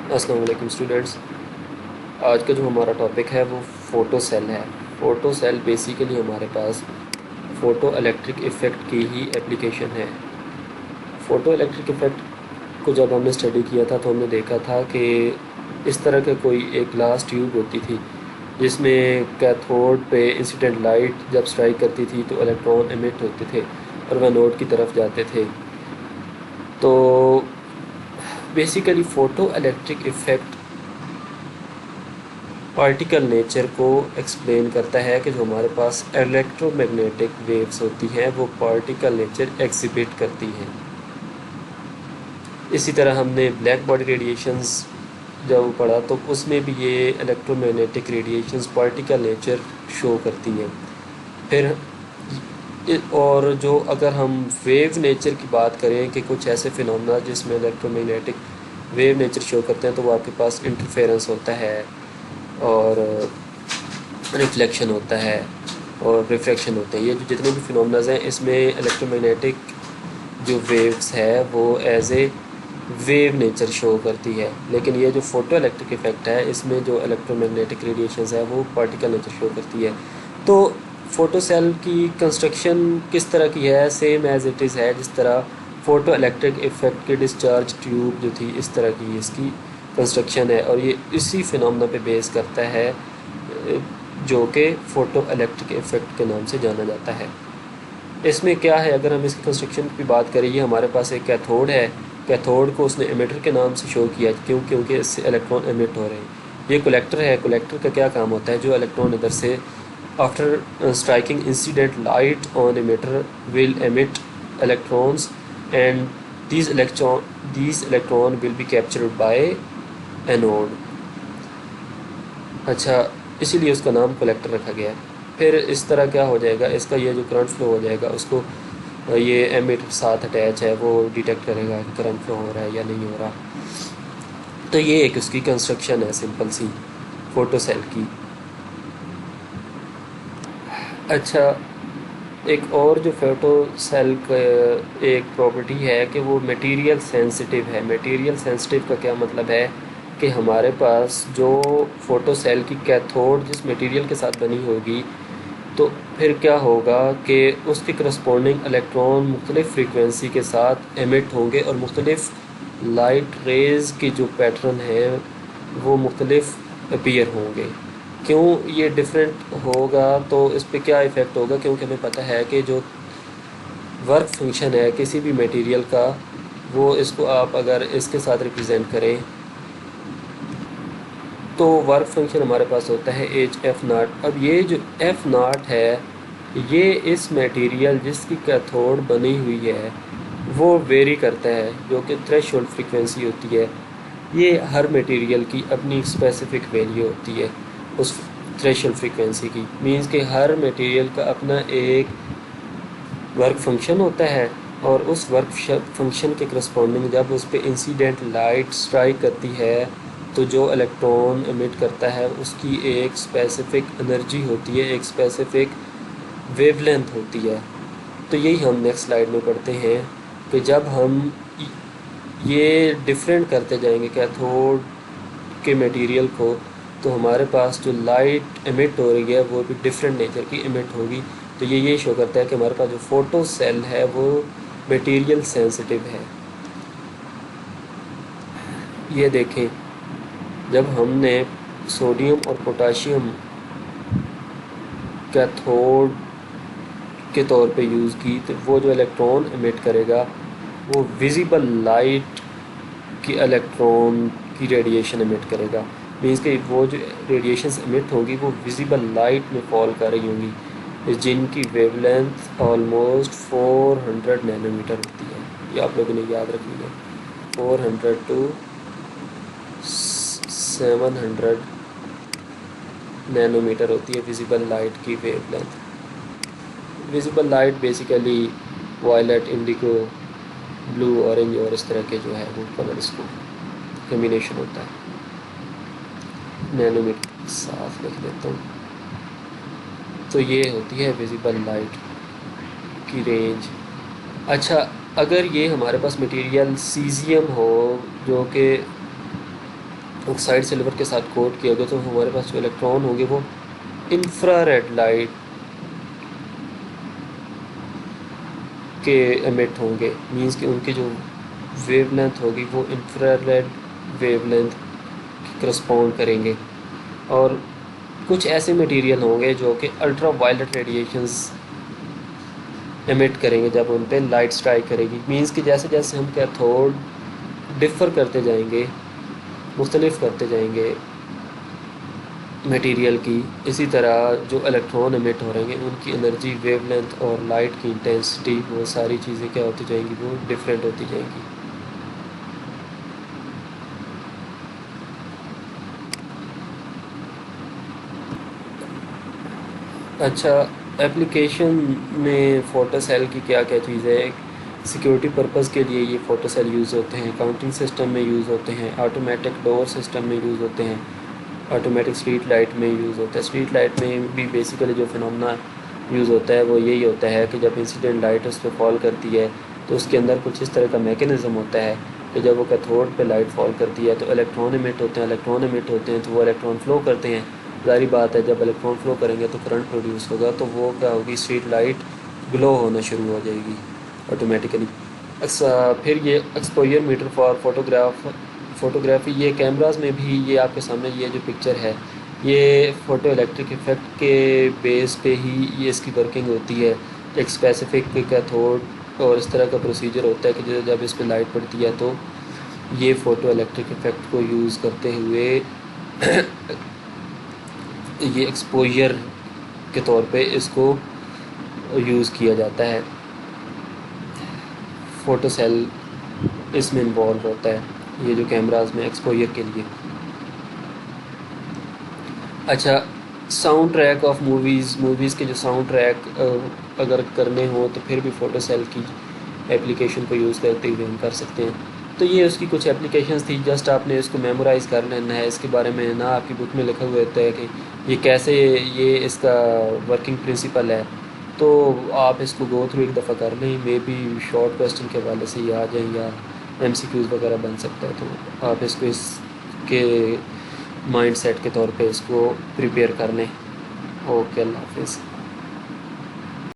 السلام علیکم اسٹوڈنٹس، آج کا جو ہمارا ٹاپک ہے وہ فوٹو سیل ہے۔ فوٹو سیل بیسیکلی ہمارے پاس فوٹو الیکٹرک ایفیکٹ کی ہی اپلیکیشن ہے۔ فوٹو الیکٹرک ایفیکٹ کو جب ہم نے اسٹڈی کیا تھا تو ہم نے دیکھا تھا کہ اس طرح کا کوئی ایک گلاس ٹیوب ہوتی تھی جس میں کیتھوڈ پہ انسیڈنٹ لائٹ جب اسٹرائک کرتی تھی تو الیکٹران ایمٹ ہوتے تھے اور وہ نوڈ کی طرف جاتے تھے۔ تو basically photoelectric effect particle nature کو ایکسپلین کرتا ہے کہ جو ہمارے پاس الیکٹرو میگنیٹک ویوز ہوتی ہیں وہ پارٹیکل نیچر ایگزیبٹ کرتی ہیں۔ اسی طرح ہم نے بلیک باڈی ریڈیشنز جب پڑھا تو اس میں بھی یہ electro magnetic radiations particle nature show کرتی ہیں۔ پھر اور جو اگر ہم ویو نیچر کی بات کریں کہ کچھ ایسے فینومنا جس میں الیکٹرو میگنیٹک ویو نیچر شو کرتے ہیں تو وہ آپ کے پاس انٹرفیرنس ہوتا ہے اور ریفلیکشن ہوتا ہے اور ریفریکشن ہوتے ہیں۔ یہ جو جتنے بھی فینومناز ہیں اس میں الیکٹرو میگنیٹک جو ویوز ہے وہ as a view nature show کرتی ہے، لیکن یہ جو فوٹو الیکٹرک ایفیکٹ ہے اس میں جو الیکٹرو میگنیٹک ریڈیشنز ہے وہ پارٹیکل نیچر شو کرتی ہے۔ تو فوٹو سیل کی کنسٹرکشن کس طرح کی ہے؟ سیم ایز اٹ از ہے جس طرح فوٹو الیکٹرک ایفیکٹ کی ڈسچارج ٹیوب جو تھی اس طرح کی اس کی کنسٹرکشن ہے، اور یہ اسی فینومنا پہ بیس کرتا ہے جو کہ فوٹو الیکٹرک ایفیکٹ کے نام سے جانا جاتا ہے۔ اس میں کیا ہے، اگر ہم اس کی کنسٹرکشن کی بات کریں، یہ ہمارے پاس ایک کیتھوڈ ہے۔ کیتھوڈ کو اس نے ایمیٹر کے نام سے شو کیا کیونکہ اس سے الیکٹران ایمٹ ہو رہے ہیں۔ یہ کولیکٹر ہے۔ کولیکٹر کا کیا کام ہوتا ہے؟ جو الیکٹران ادھر سے after striking incident light on emitter will emit electrons and these electron will be captured by anode۔ اچھا، اسی لیے اس کا نام کولیکٹر رکھا گیا ہے۔ پھر اس طرح کیا ہو جائے گا، اس کا یہ جو کرنٹ فلو ہو جائے گا اس کو یہ ایمیٹر ساتھ اٹیچ ہے، وہ ڈیٹیکٹ کرے گا کہ کرنٹ فلو ہو رہا ہے یا نہیں ہو رہا۔ تو یہ ایک اس کی کنسٹرکشن ہے سمپل سی فوٹو سیل کی۔ اچھا، ایک اور جو فوٹو سیل کا ایک پراپرٹی ہے کہ وہ میٹیریل سینسٹیو ہے۔ میٹیریل سینسٹیو کا کیا مطلب ہے کہ ہمارے پاس جو فوٹو سیل کی کیتھوڈ جس میٹیریل کے ساتھ بنی ہوگی تو پھر کیا ہوگا کہ اس کے کرسپونڈنگ الیکٹران مختلف فریکوینسی کے ساتھ ایمٹ ہوں گے اور مختلف لائٹ ریز کی جو پیٹرن ہے وہ مختلف اپیئر ہوں گے۔ کیوں یہ ڈیفرنٹ ہوگا تو اس پہ کیا ایفیکٹ ہوگا؟ کیونکہ ہمیں پتہ ہے کہ جو ورک فنکشن ہے کسی بھی میٹیریل کا، وہ اس کو آپ اگر اس کے ساتھ ریپرزینٹ کریں تو ورک فنکشن ہمارے پاس ہوتا ہے ایچ ایف ناٹ۔ اب یہ جو ایف ناٹ ہے یہ اس میٹیریل جس کی کیتھوڈ بنی ہوئی ہے وہ ویری کرتا ہے، جو کہ تھریش ہولڈ فریکوینسی ہوتی ہے۔ یہ ہر میٹیریل کی اپنی اسپیسیفک ویلیو ہوتی ہے اس تھریشولڈ فریکوینسی کی، مینز کہ ہر میٹیریل کا اپنا ایک ورک فنکشن ہوتا ہے اور اس ورک فنکشن کے کرسپونڈنگ جب اس پہ انسیڈنٹ لائٹ اسٹرائک کرتی ہے تو جو الیکٹران ایمٹ کرتا ہے اس کی ایک اسپیسیفک انرجی ہوتی ہے، ایک اسپیسیفک ویو لینتھ ہوتی ہے۔ تو یہی ہم نیکسٹ سلائیڈ میں پڑھتے ہیں کہ جب ہم یہ ڈیفرینٹ کرتے جائیں گے کیتھوڈ کے میٹیریل کو تو ہمارے پاس جو لائٹ ایمٹ ہو رہی ہے وہ بھی ڈفرینٹ نیچر کی ایمٹ ہوگی۔ تو یہ شو کرتا ہے کہ ہمارے پاس جو فوٹو سیل ہے وہ میٹیریل سینسٹیو ہے۔ یہ دیکھیں، جب ہم نے سوڈیم اور پوٹاشیم کیتھوڈ کے طور پہ یوز کی تو وہ جو الیکٹران ایمٹ کرے گا وہ ویزیبل لائٹ کی الیکٹران کی ریڈیشن ایمٹ کرے گا، مینس کہ وہ جو ریڈیشنز ایمٹ ہوگی وہ ویزیبل لائٹ میں فال کر رہی ہوں گی، جن کی wave length almost 400 Nano metre ہوتی ہے۔ یہ آپ لوگوں نے یاد رکھنی ہے، 400 to 700 نینو میٹر ہوتی ہے ویزیبل لائٹ کی view length. Visible light basically violet, indigo, blue, orange اور اس طرح کے جو ہے وہ کلرس کو کمبینیشن ہوتا ہے۔ نینو میٹر صاف لکھ دیتا ہوں۔ تو یہ ہوتی ہے ویزیبل لائٹ کی رینج۔ اچھا، اگر یہ ہمارے پاس مٹیریل سیزیم ہو جو کہ آکسائڈ سلور کے ساتھ کوٹ کیا ہوگا تو ہمارے پاس جو الیکٹران ہوں گے وہ انفرا ریڈ لائٹ کے ایمٹ ہوں گے، مینس کہ ان کی جو ویو لینتھ ہوگی وہ infrared wavelength correspond کریں گے. اور کچھ ایسے مٹیریل ہوں گے جو کہ الٹرا وائلٹ ریڈیشنز ایمٹ کریں گے جب ان پہ لائٹ اسٹرائک کرے گی. مینس کہ جیسے جیسے ہم کیتھوڈ ڈفر کرتے جائیں گے، مختلف کرتے جائیں گے میٹیریل کی، اسی طرح جو الیکٹران ایمٹ ہو رہے ہیں ان کی انرجی، ویو لینتھ اور لائٹ کی انٹینسٹی، وہ ساری چیزیں کیا ہوتی جائیں گی، وہ ڈفرینٹ ہوتی جائیں گی. اچھا، ایپلیکیشن میں فوٹو سیل کی کیا کیا چیز ہے؟ سیکیورٹی پرپز کے لیے یہ فوٹو سیل یوز ہوتے ہیں، کاؤنٹنگ سسٹم میں یوز ہوتے ہیں، آٹومیٹک ڈور سسٹم میں یوز ہوتے ہیں، آٹومیٹک اسٹریٹ لائٹ میں یوز ہوتا ہے. اسٹریٹ لائٹ میں بھی بیسیکلی جو فنومنا یوز ہوتا ہے وہ یہی ہوتا ہے کہ جب انسیڈنٹ لائٹ اس پہ فال کرتی ہے تو اس کے اندر کچھ اس طرح کا میکینزم ہوتا ہے کہ جب وہ کیتھوڈ پہ لائٹ فال کرتی ہے تو الیکٹران ایمٹ ہوتے ہیں، الیکٹران ایمٹ ہوتے ہیں تو وہ الیکٹران فلو کرتے ہیں. ظاہری بات ہے جب الیکٹران فلو کریں گے تو کرنٹ پروڈیوس ہوگا، تو وہ کیا ہوگی، اسٹریٹ لائٹ گلو ہونا شروع ہو جائے گی آٹومیٹیکلی. پھر یہ ایکسپوئر میٹر فار فوٹوگرافی، یہ کیمراز میں بھی، یہ آپ کے سامنے یہ جو پکچر ہے یہ فوٹو الیکٹرک افیکٹ کے بیس پہ ہی یہ اس کی ورکنگ ہوتی ہے. ایک اسپیسیفک کیتھوڈ اور اس طرح کا پروسیجر ہوتا ہے کہ جب اس پہ لائٹ پڑتی ہے تو یہ فوٹو الیکٹرک افیکٹ کو یوز کرتے ہوئے یہ ایکسپوئر کے طور پہ اس کو یوز کیا جاتا ہے. فوٹو سیل اس میں انوالو ہوتا ہے یہ جو کیمراز میں ایکسپوئر کے لیے. اچھا، ساؤنڈ ٹریک آف موویز کے جو ساؤنڈ ٹریک اگر کرنے ہوں تو پھر بھی فوٹو سیل کی ایپلیکیشن کو یوز کرتے ہوئے ہم کر سکتے ہیں. تو یہ اس کی کچھ ایپلیکیشنز تھی، جسٹ آپ نے اس کو میمورائز کر لینا ہے. اس کے بارے میں نہ آپ کی بک میں لکھا ہوا ہوتا ہے کہ یہ کیسے، یہ اس کا ورکنگ پرنسپل ہے، تو آپ اس کو گو تھرو ایک دفعہ کر لیں. مے بی شارٹ کویسچن کے حوالے سے یہ آ جائیں یا ایم سی کیوز وغیرہ بن سکتا ہے، تو آپ اس کو اس کے مائنڈ سیٹ کے طور پہ اس کو پریپیئر کر لیں. اوکے، اللہ حافظ.